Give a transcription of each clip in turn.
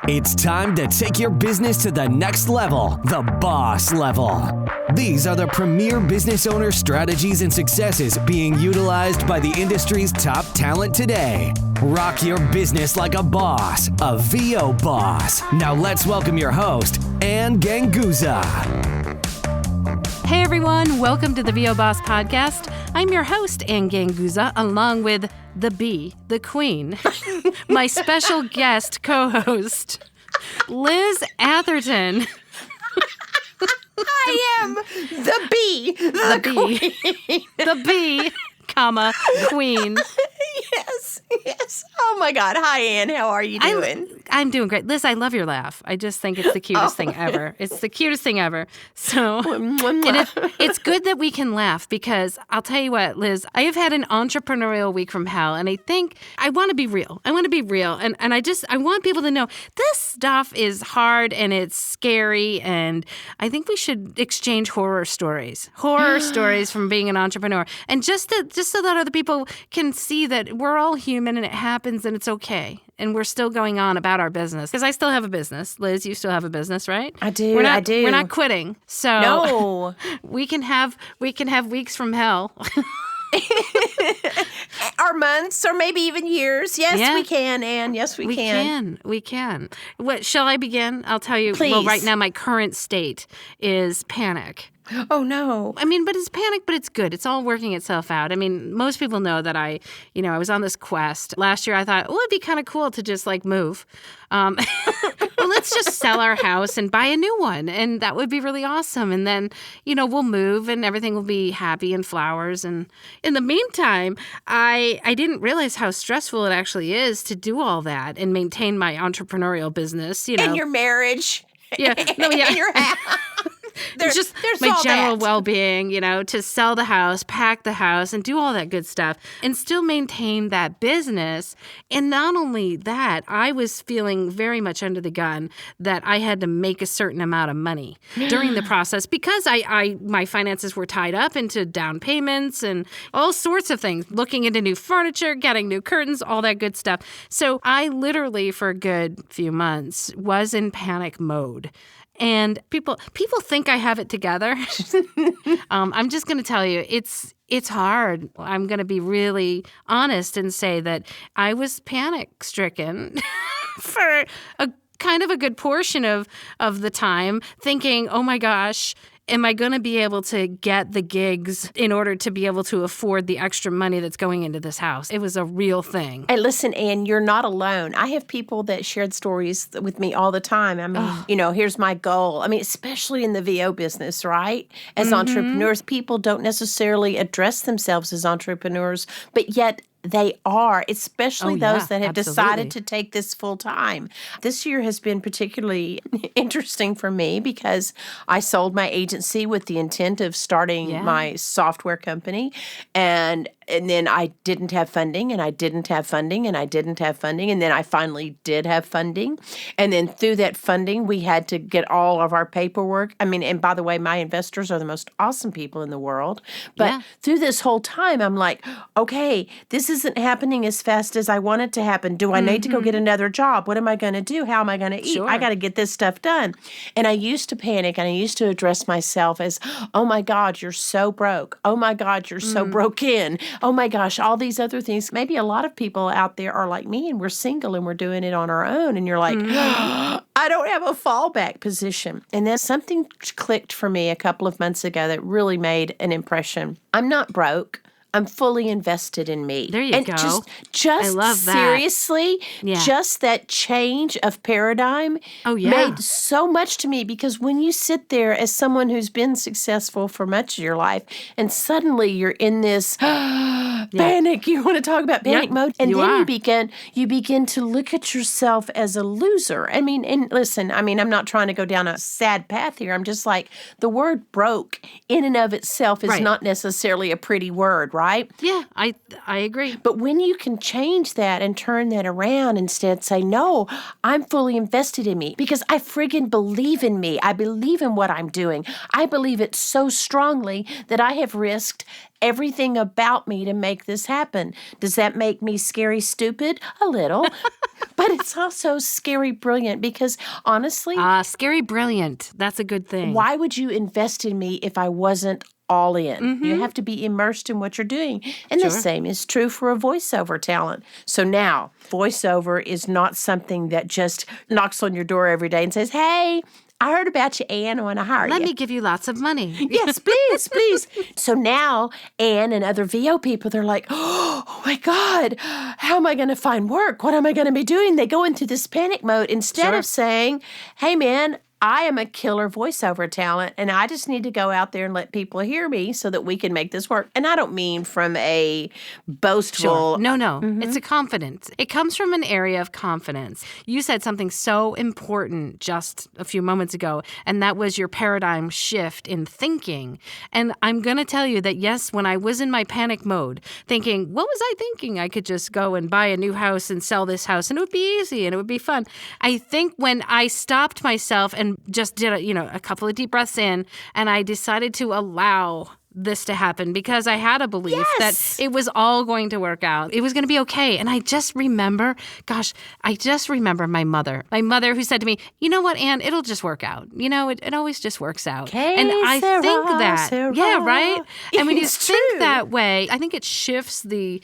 It's time to take your business to the next level, the boss level. These are the premier business owner strategies and successes being utilized by the industry's top talent today. Rock your business like a boss, a VO boss. Now let's welcome your host, Anne Ganguzza. Hey everyone, welcome to the VO Boss Podcast. I'm your host, Anne Ganguzza, along with the bee, the queen, my special guest co-host, Liz Atherton. I am the bee, the queen. The bee, comma, queen. Yes. Oh my God. Hi, Anne. How are you doing? I'm doing great. Liz, I love your laugh. I just think it's the cutest thing ever. It's the cutest thing ever. So it's good that we can laugh because I'll tell you what, Liz, I have had an entrepreneurial week from hell, and I think I want to be real. And I want people to know this stuff is hard and it's scary, and I think we should exchange horror stories from being an entrepreneur, and just so that other people can see that we're all human and it happens and it's okay. And we're still going on about our business. Because I still have a business. Liz, you still have a business, right? I do. I do. We're not quitting. So no. we can have weeks from hell. Or months, or maybe even years. Yes, we can, Anne. Yes, we can. We can. What, shall I begin? I'll tell you. Please. Well, right now my current state is panic. Oh, no. I mean, but it's panic, but it's good. It's all working itself out. I mean, most people know that I was on this quest. Last year I thought, it'd be kind of cool to just move. Well, let's just sell our house and buy a new one. And that would be really awesome. And then, we'll move and everything will be happy and flowers. And in the meantime, I didn't realize how stressful it actually is to do all that and maintain my entrepreneurial business, And your marriage. Yeah. No, yeah. And your house. There's my general well-being, to sell the house, pack the house, and do all that good stuff, and still maintain that business. And not only that, I was feeling very much under the gun that I had to make a certain amount of money during the process because my finances were tied up into down payments and all sorts of things, looking into new furniture, getting new curtains, all that good stuff. So I literally, for a good few months, was in panic mode. And people think I have it together. I'm just going to tell you, it's hard. I'm going to be really honest and say that I was panic-stricken for a kind of a good portion of the time, thinking, oh my gosh, am I going to be able to get the gigs in order to be able to afford the extra money that's going into this house? It was a real thing. And listen, Anne, you're not alone. I have people that shared stories with me all the time. I mean, here's my goal. I mean, especially in the VO business, right? As entrepreneurs, people don't necessarily address themselves as entrepreneurs, but yet they are, especially those that have decided to take this full time. This year has been particularly interesting for me because I sold my agency with the intent of starting my software company. And then I didn't have funding, and I didn't have funding, and I didn't have funding. And then I finally did have funding. And then through that funding, we had to get all of our paperwork. I mean, and by the way, my investors are the most awesome people in the world. But through this whole time, I'm like, okay, this isn't happening as fast as I want it to happen. Do I need to go get another job? What am I going to do? How am I going to eat? Sure. I got to get this stuff done. And I used to panic, and I used to address myself as, oh my God, you're so broke. Oh my God, you're so broken. Oh my gosh, all these other things. Maybe a lot of people out there are like me, and we're single and we're doing it on our own. And you're like, I don't have a fallback position. And then something clicked for me a couple of months ago that really made an impression. I'm not broke. I'm fully invested in me. There you go. Just I love that. Seriously, just that change of paradigm made so much to me, because when you sit there as someone who's been successful for much of your life and suddenly you're in this panic, you want to talk about panic mode, and you begin to look at yourself as a loser. I mean, and listen, I mean, I'm not trying to go down a sad path here. I'm just like, the word broke in and of itself is not necessarily a pretty word, right? Yeah, I agree. But when you can change that and turn that around, instead say, no, I'm fully invested in me because I friggin' believe in me. I believe in what I'm doing. I believe it so strongly that I have risked everything about me to make this happen. Does that make me scary stupid? A little. But it's also scary brilliant because honestly... Scary brilliant. That's a good thing. Why would you invest in me if I wasn't all in? You have to be immersed in what you're doing. And the same is true for a voiceover talent. So now, voiceover is not something that just knocks on your door every day and says, hey, I heard about you, Anne. I want to hire you. Let me give you lots of money. Yes, please, please. So now, Anne and other VO people, they're like, oh my God, how am I going to find work? What am I going to be doing? They go into this panic mode instead of saying, hey, man, I am a killer voiceover talent, and I just need to go out there and let people hear me so that we can make this work. And I don't mean from a boastful... No. It's a confidence. It comes from an area of confidence. You said something so important just a few moments ago, and that was your paradigm shift in thinking. And I'm going to tell you that, yes, when I was in my panic mode, thinking, what was I thinking? I could just go and buy a new house and sell this house, and it would be easy, and it would be fun. I think when I stopped myself and just did a couple of deep breaths in, and I decided to allow this to happen because I had a belief that it was all going to work out. It was going to be okay. And I just remember my mother who said to me, you know what, Anne, it'll just work out. It always just works out. And I think that, yeah, right? And when you think that way, I think it shifts the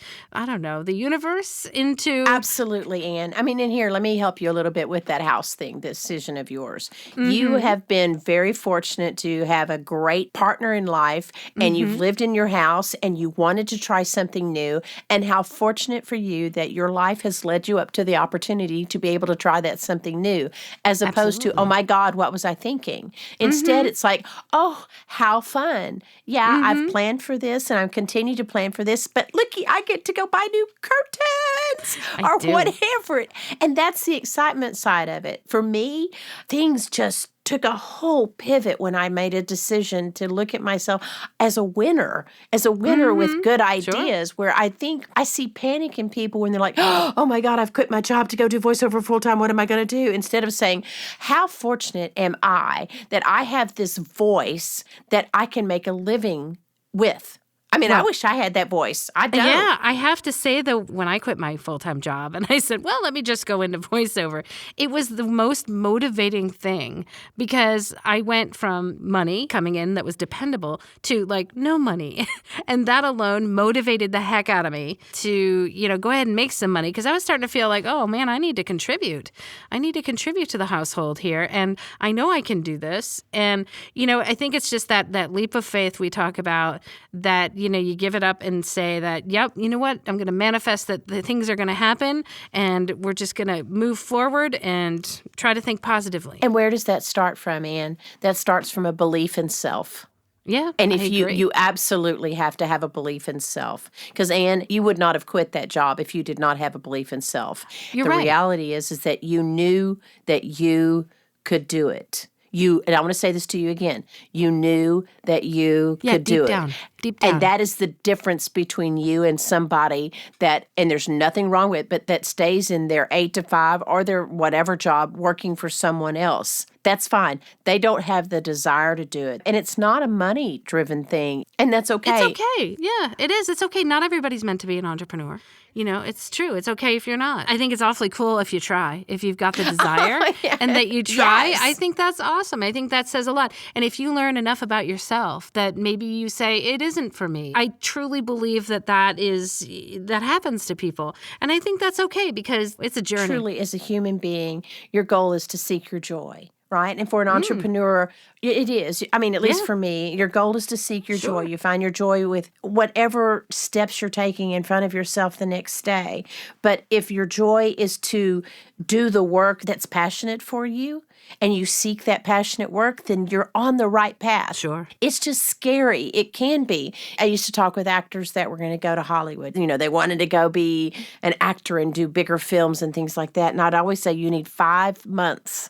universe into... Absolutely, Anne. I mean, in here, let me help you a little bit with that house thing, decision of yours. You have been very fortunate to have a great partner in life, and you've lived in your house and you wanted to try something new, and how fortunate for you that your life has led you up to the opportunity to be able to try that something new, as opposed to, oh my God, what was I thinking? Instead, it's like, oh, how fun. Yeah, I've planned for this and I'm continuing to plan for this, but looky, I get to go buy new curtains or whatever. And that's the excitement side of it. For me, things just took a whole pivot when I made a decision to look at myself as a winner with good ideas, where I think I see panic in people when they're like, oh my God, I've quit my job to go do voiceover full time. What am I going to do? Instead of saying, how fortunate am I that I have this voice that I can make a living with? I mean, I wish I had that voice. I don't. Yeah, I have to say, though, when I quit my full-time job and I said, well, let me just go into voiceover, it was the most motivating thing, because I went from money coming in that was dependable to, no money. And that alone motivated the heck out of me to, go ahead and make some money, because I was starting to feel like, oh, man, I need to contribute. I need to contribute to the household here, and I know I can do this. And, I think it's just that leap of faith we talk about, that you give it up and say that, yep, you know what, I'm going to manifest that the things are going to happen, and we're just going to move forward and try to think positively. And where does that start from, Anne? That starts from a belief in self. Yeah, and if you absolutely have to have a belief in self, because Anne, you would not have quit that job if you did not have a belief in self. You're right. The reality is that you knew that you could do it. And I want to say this to you again. You knew that you could do it. Deep down. And that is the difference between you and somebody that, and there's nothing wrong with it, but that stays in their 8 to 5 or their whatever job working for someone else. That's fine. They don't have the desire to do it. And it's not a money-driven thing. And that's okay. It's okay. Yeah, it is. It's okay. Not everybody's meant to be an entrepreneur. It's true. It's okay if you're not. I think it's awfully cool if you try, if you've got the desire and that you try. Yes. I think that's awesome. I think that says a lot. And if you learn enough about yourself that maybe you say, it isn't for me. I truly believe that happens to people. And I think that's okay, because it's a journey. Truly, as a human being, your goal is to seek your joy. Right? And for an entrepreneur, it is. I mean, at least for me, your goal is to seek your joy. You find your joy with whatever steps you're taking in front of yourself the next day. But if your joy is to do the work that's passionate for you, and you seek that passionate work, then you're on the right path. Sure. It's just scary. It can be. I used to talk with actors that were going to go to Hollywood. They wanted to go be an actor and do bigger films and things like that. And I'd always say you need 5 months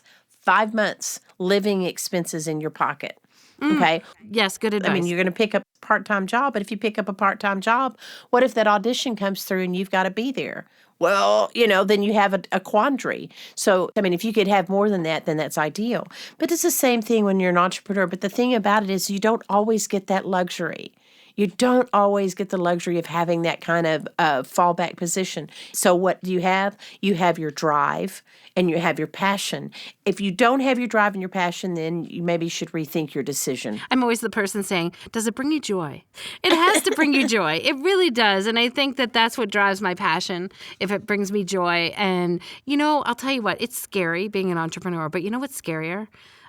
living expenses in your pocket. Okay? Yes, good advice. I mean, you're going to pick up a part-time job, but if you pick up a part-time job, what if that audition comes through and you've got to be there? Well, then you have a quandary. So, I mean, if you could have more than that, then that's ideal. But it's the same thing when you're an entrepreneur. But the thing about it is you don't always get that luxury. You don't always get the luxury of having that kind of fallback position. So what do you have? You have your drive and you have your passion. If you don't have your drive and your passion, then you maybe should rethink your decision. I'm always the person saying, does it bring you joy? It has to bring you joy. It really does. And I think that that's what drives my passion, if it brings me joy. And, I'll tell you what, it's scary being an entrepreneur, but you know what's scarier?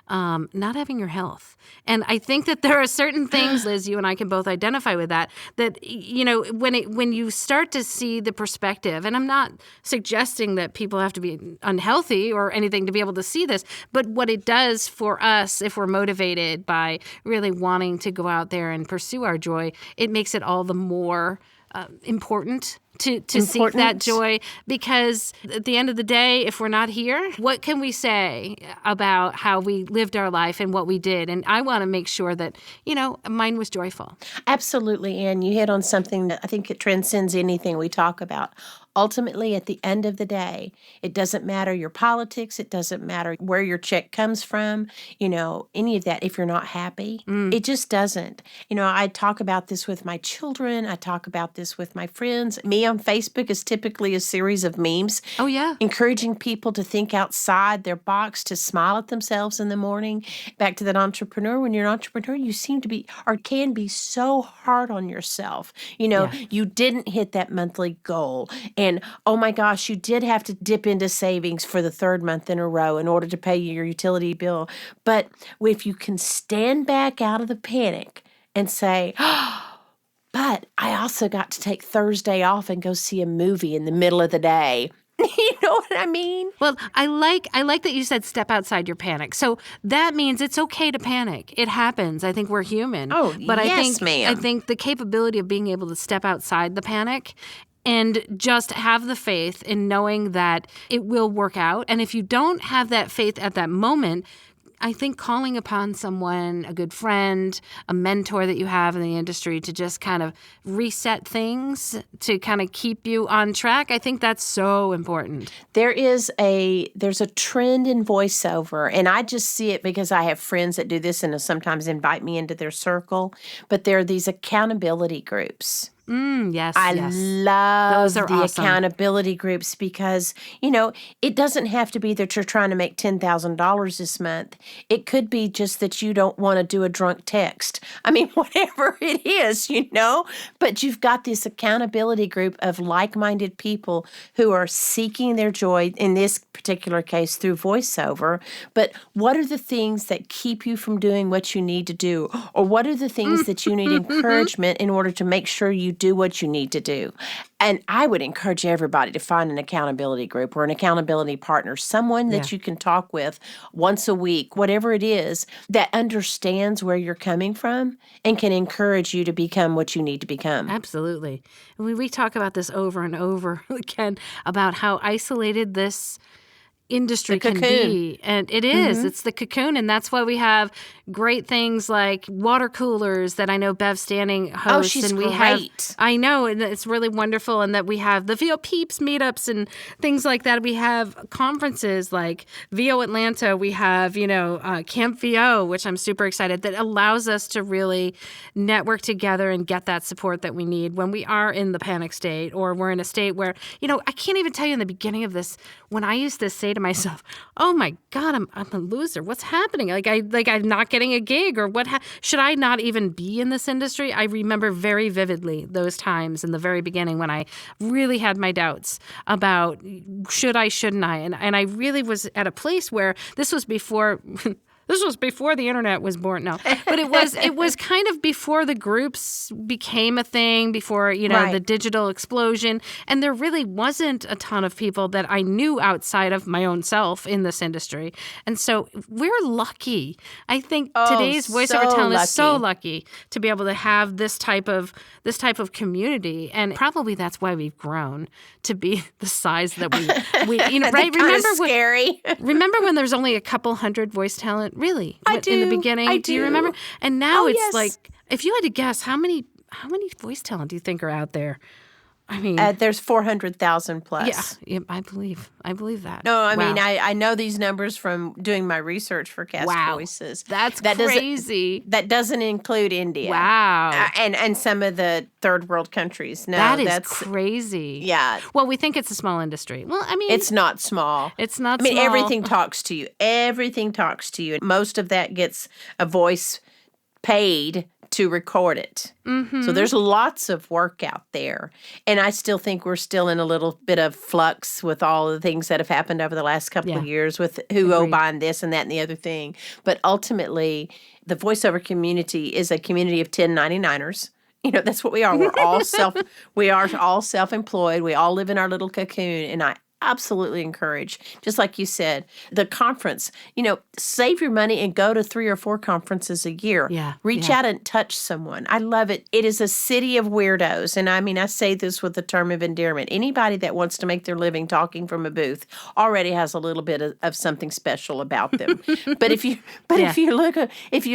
Not having your health. And I think that there are certain things, Liz, you and I can both identify with that when you start to see the perspective, and I'm not suggesting that people have to be unhealthy or anything to be able to see this, but what it does for us, if we're motivated by really wanting to go out there and pursue our joy, it makes it all the more important to seek that joy, because at the end of the day, if we're not here, what can we say about how we lived our life and what we did? And I want to make sure that, mine was joyful. Absolutely, Anne. You hit on something that I think it transcends anything we talk about. Ultimately, at the end of the day, it doesn't matter your politics. It doesn't matter where your check comes from, any of that. If you're not happy, it just doesn't. I talk about this with my children. I talk about this with my friends. Me on Facebook is typically a series of memes. Oh, yeah. Encouraging people to think outside their box, to smile at themselves in the morning. Back to that entrepreneur. When you're an entrepreneur, you seem to be or can be so hard on yourself. You didn't hit that monthly goal. And, oh my gosh, you did have to dip into savings for the third month in a row in order to pay your utility bill. But if you can stand back out of the panic and say, but I also got to take Thursday off and go see a movie in the middle of the day. You know what I mean? Well, I like that you said step outside your panic. So that means it's okay to panic. It happens. I think we're human. Oh, but yes, ma'am. I think the capability of being able to step outside the panic and just have the faith in knowing that it will work out. And if you don't have that faith at that moment, I think calling upon someone, a good friend, a mentor that you have in the industry to just kind of reset things, to kind of keep you on track, I think that's so important. There's a trend in voiceover, and I just see it because I have friends that do this and sometimes invite me into their circle, but there are these accountability groups. Yes. I love those are the awesome. accountability groups because, it doesn't have to be that you're trying to make $10,000 this month. It could be just that you don't want to do a drunk text. I mean, whatever it is, but you've got this accountability group of like-minded people who are seeking their joy, in this particular case, through voiceover. But what are the things that keep you from doing what you need to do? Or what are the things that you need encouragement in order to make sure you do what you need to do? And I would encourage everybody to find an accountability group or an accountability partner, someone that you can talk with once a week, whatever it is, that understands where you're coming from and can encourage you to become what you need to become. Absolutely. And we talk about this over and over again about how isolated this industry can be. And it is. It's the cocoon. And that's why we have great things like water coolers that I know Bev Standing hosts. Oh, she's and great. I know, and it's really wonderful. And that we have the VO Peeps meetups and things like that. We have conferences like VO Atlanta. We have, Camp VO, which I'm super excited, that allows us to really network together and get that support that we need when we are in the panic state, or we're in a state where, I can't even tell you in the beginning of this, when I used to say to myself, oh my God, I'm a loser. What's happening? I'm not getting a gig, or should I not even be in this industry? I remember very vividly those times in the very beginning when I really had my doubts about should I, shouldn't I? And I really was at a place where this was before the internet was born. No, but it was kind of before the groups became a thing, before, the digital explosion. And there really wasn't a ton of people that I knew outside of my own self in this industry. And so we're lucky. I think today's voiceover talent is so lucky to be able to have this type of community. And probably that's why we've grown to be the size that we right? Remember when there's only a couple hundred voice talent? Really? I do. In the beginning? I do you remember? And now it's yes. like, if you had to guess, how many voice talent do you think are out there? I mean, there's 400,000 plus. Yeah, I believe that. No, I mean, I know these numbers from doing my research for Cast Voices. That's crazy. That doesn't include India. Wow. And some of the third world countries. No, that's crazy. Yeah. Well, we think it's a small industry. Well, I mean, it's not small. It's not small. Everything talks to you. Everything talks to you. Most of that gets a voice paid to record it. Mm-hmm. So there's lots of work out there. And I still think we're still in a little bit of flux with all the things that have happened over the last couple of years with who buying this and that and the other thing. But ultimately, the voiceover community is a community of 1099ers. That's what we are. We are all self-employed. We all live in our little cocoon. And I absolutely encourage, just like you said, the conference, save your money and go to 3 or 4 conferences a year. Yeah. Reach out and touch someone. I love it. It is a city of weirdos. And I say this with the term of endearment. Anybody that wants to make their living talking from a booth already has a little bit of something special about them. But if you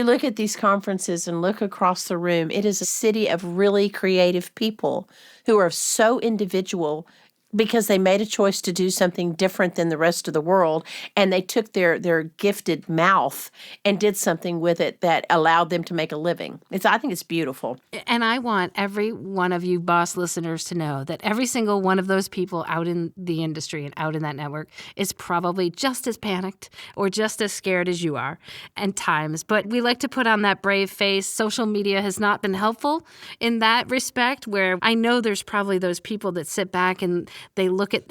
look at these conferences and look across the room, it is a city of really creative people who are so individual because they made a choice to do something different than the rest of the world, and they took their gifted mouth and did something with it that allowed them to make a living. I think it's beautiful. And I want every one of you boss listeners to know that every single one of those people out in the industry and out in that network is probably just as panicked or just as scared as you are at times. But we like to put on that brave face. Social media has not been helpful in that respect, where I know there's probably those people that sit back and they look at,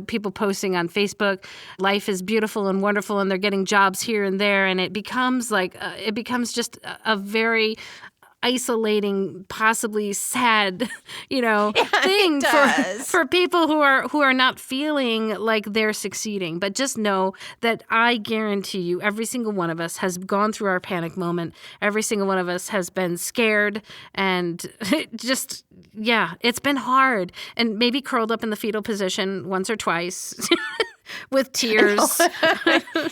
people posting on Facebook, life is beautiful and wonderful, and they're getting jobs here and there, and it becomes just a very isolating, possibly sad, thing for people who are not feeling like they're succeeding. But just know that I guarantee you, every single one of us has gone through our panic moment. Every single one of us has been scared, and it's been hard, and maybe curled up in the fetal position once or twice. With tears.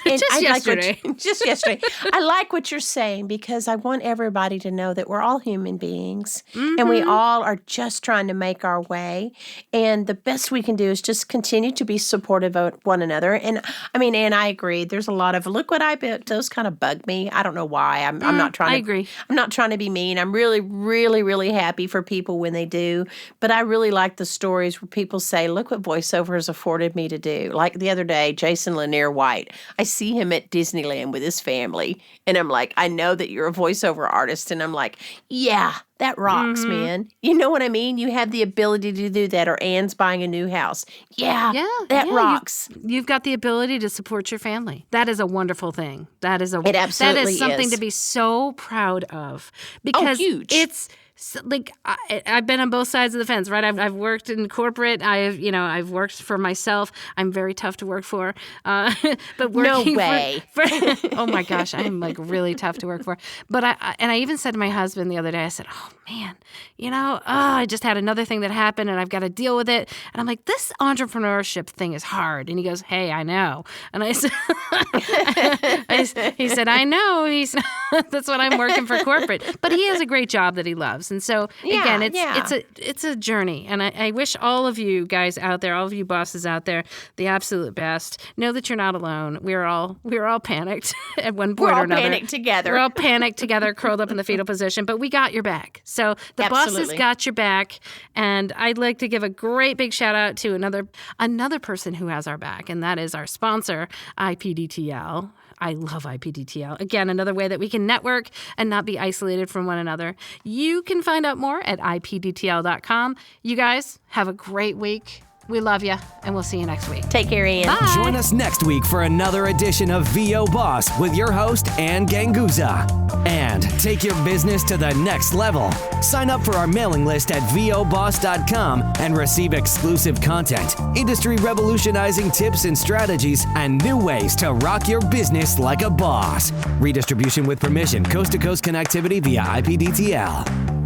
Just yesterday. I like what you're saying, because I want everybody to know that we're all human beings, and we all are just trying to make our way. And the best we can do is just continue to be supportive of one another. And Anne, I agree. There's a lot of, look what I built. Those kind of bug me. I don't know why. I'm not trying to. I agree. I'm not trying to be mean. I'm really, really, really happy for people when they do. But I really like the stories where people say, look what voiceover has afforded me to do. Like the other day, Jason Lanier White, I see him at Disneyland with his family, and I'm like, I know that you're a voiceover artist, and I'm like, yeah, that rocks, man. You know what I mean? You have the ability to do that. Or Anne's buying a new house. Yeah, that rocks. You've got the ability to support your family. That is a wonderful thing. It absolutely that is something to be so proud of, because huge. It's like I've been on both sides of the fence, right? I've worked in corporate. I've worked for myself. I'm very tough to work for. But working no way. Oh my gosh, I'm like really tough to work for. But I even said to my husband the other day, I said, oh man, I just had another thing that happened and I've got to deal with it. And I'm like, this entrepreneurship thing is hard. And he goes, hey, I know. And I said, he said, I know. That's what I'm working for corporate. But he has a great job that he loves. And so again, it's a journey. And I wish all of you guys out there, all of you bosses out there, the absolute best. Know that you're not alone. We're all panicked at one point or another. We're all panicked together. We're all panicked together, curled up in the fetal position, but we got your back. So the bosses got your back. And I'd like to give a great big shout out to another person who has our back, and that is our sponsor, IPDTL. I love IPDTL. Again, another way that we can network and not be isolated from one another. You can find out more at ipdtl.com. You guys have a great week. We love you, and we'll see you next week. Take care, Anne. Bye. Join us next week for another edition of VO Boss with your host, Anne Ganguzza. And take your business to the next level. Sign up for our mailing list at voboss.com and receive exclusive content, industry revolutionizing tips and strategies, and new ways to rock your business like a boss. Redistribution with permission, coast-to-coast connectivity via IPDTL.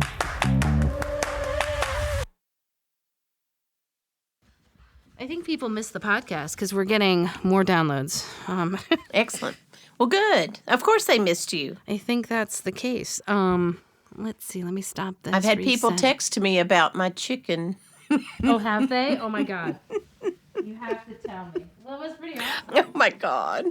I think people miss the podcast because we're getting more downloads. Excellent. Well, good. Of course they missed you. I think that's the case. Let's see. Let me stop this. I've had people text me about my chicken. Oh, have they? Oh, my God. You have to tell me. Well, it was pretty awesome. Oh, my God.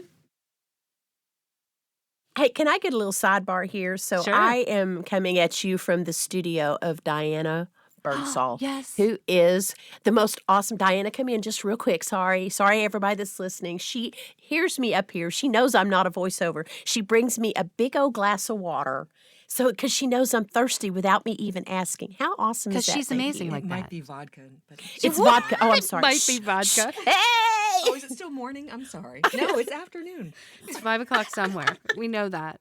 Hey, can I get a little sidebar here? So Sure. I am coming at you from the studio of Diana Birdsall, yes. who is the most awesome. Diana, come in just real quick. Sorry, everybody that's listening. She hears me up here. She knows I'm not a voiceover. She brings me a big old glass of water. So, because she knows I'm thirsty without me even asking. How awesome is that? Because she's amazing like It that. might be vodka. But It's vodka. Oh, I'm sorry. It might be vodka. Hey! Oh, is it still morning? I'm sorry. No, it's afternoon. It's 5 o'clock somewhere. We know that.